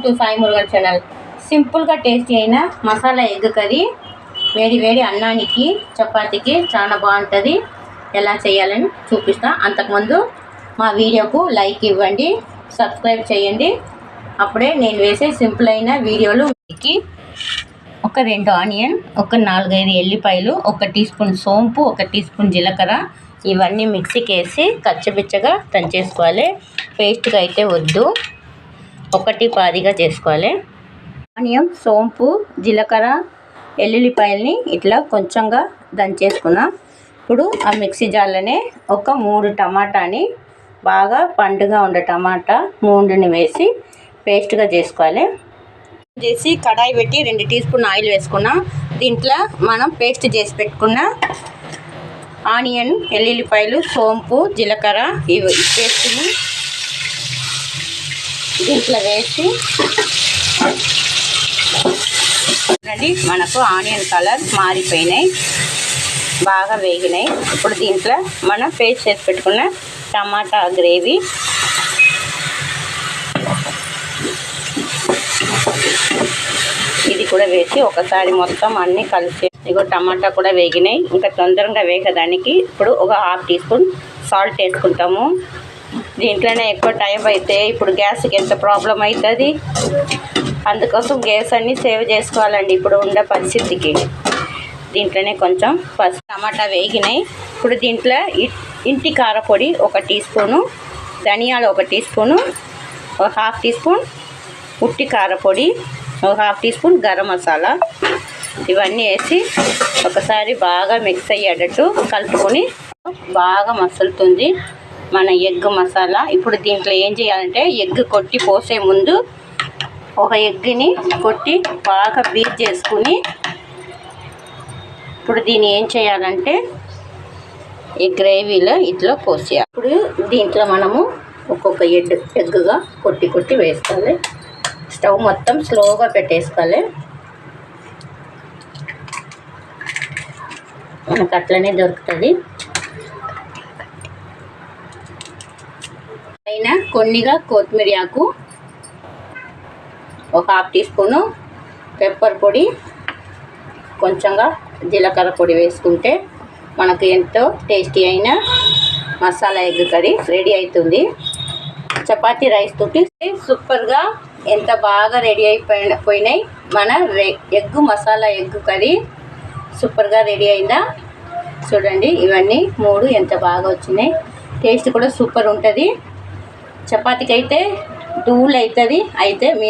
To Sai Murugan channel. సింపుల్గా tasty అయిన masala egg curry వేడి వేడి అన్నానికి చపాతీకి చాలా బాగుంటుంది. ఎలా చేయాలని చూపిస్తా. అంతకుముందు మా వీడియోకు లైక్ ఇవ్వండి, సబ్స్క్రైబ్ చేయండి. అప్పుడే నేను వేసే సింపుల్ అయిన వీడియోలు ఒక 2 ఆనియన్, ఒక 4-5 ఎల్లిపాయలు, 1 టీ స్పూన్ సోంపు, 1 టీ స్పూన్ జీలకర్ర ఇవన్నీ మిక్సీకి వేసి కచ్చపిచ్చగా దంచేసుకోవాలి. పేస్ట్గా అయితే వద్దు, 1-10గా చేసుకోవాలి. ఆనియన్, సోంపు, జీలకర్ర, ఎల్లుల్లిపాయల్ని ఇట్లా కొంచెంగా దంచేసుకున్నా. ఇప్పుడు ఆ మిక్సీ జార్లోనే ఒక 3 టమాటాని బాగా పండుగా ఉండే టమాటా 3ని వేసి పేస్ట్గా చేసుకోవాలి. కడాయి పెట్టి 2 టీ స్పూన్ ఆయిల్ వేసుకున్నా. దీంట్లో మనం పేస్ట్ చేసి పెట్టుకున్న ఆనియన్, ఎల్లుల్లిపాయలు, సోంపు, జీలకర్ర ఇవి పేస్ట్ని దీంట్లో వేసి మనకు ఆనియన్ కలర్ మారిపోయినాయి, బాగా వేగినాయి. ఇప్పుడు దీంట్లో మనం పేస్ట్ చేసి పెట్టుకున్న టమాటా గ్రేవీ ఇది కూడా వేసి ఒకసారి మొత్తం అన్నీ కలిసి. ఇగో టమాటా కూడా వేగినాయి. ఇంకా తొందరగా వేగడానికి ఇప్పుడు ఒక 1/2 టీ స్పూన్ సాల్ట్ వేసుకుంటాము. దీంట్లోనే ఎక్కువ టైం అయితే ఇప్పుడు గ్యాస్కి ఎంత ప్రాబ్లం అవుతుంది. అందుకోసం గ్యాస్ అన్నీ సేవ్ చేసుకోవాలండి ఇప్పుడు ఉండే పరిస్థితికి. దీంట్లోనే కొంచెం ఫస్ట్ టమాటా వేగినాయి. ఇప్పుడు దీంట్లో ఇంటి కారపొడి 1 టీ స్పూను, ధనియాలు 1 టీ స్పూను, 1/2 టీ స్పూన్ ఉట్టి కారపొడి, 1/2 టీ స్పూన్ గరం మసాలా ఇవన్నీ వేసి ఒకసారి బాగా మిక్స్ అయ్యేటట్టు కలుపుకొని బాగా మసులుతుంది మన ఎగ్ మసాలా. ఇప్పుడు దీంట్లో ఏం చేయాలంటే ఎగ్ కొట్టి పోసే ముందు ఒక ఎగ్ని కొట్టి బాగా బీట్ చేసుకుని ఇప్పుడు దీన్ని ఏం చేయాలంటే ఈ గ్రేవీలో ఇట్లా పోసేయాలి. ఇప్పుడు దీంట్లో మనము ఒక్కొక్క ఎగ్గా కొట్టి వేసుకోవాలి. స్టవ్ మొత్తం స్లోగా పెట్టేసుకోవాలి. మనకు అట్లనే దొరుకుతుంది. అయినా కొన్నిగా కొత్తిమీర ఆకు, 1/2 టీ స్పూను పెప్పర్ పొడి, కొంచెంగా జీలకర్ర పొడి వేసుకుంటే మనకు ఎంతో టేస్టీ అయిన మసాలా ఎగ్ కర్రీ రెడీ అవుతుంది. చపాతీ రైస్ తోటి సూపర్గా ఎంత బాగా రెడీ అయిపోయినాయి మన ఎగ్ మసాలా ఎగ్ కర్రీ. సూపర్గా రెడీ అయిందా చూడండి. ఇవన్నీ 3 ఎంత బాగా వచ్చినాయి. టేస్ట్ కూడా సూపర్ ఉంటుంది. చపాతీకి అయితే ధూళి అవుతుంది. అయితే మీరు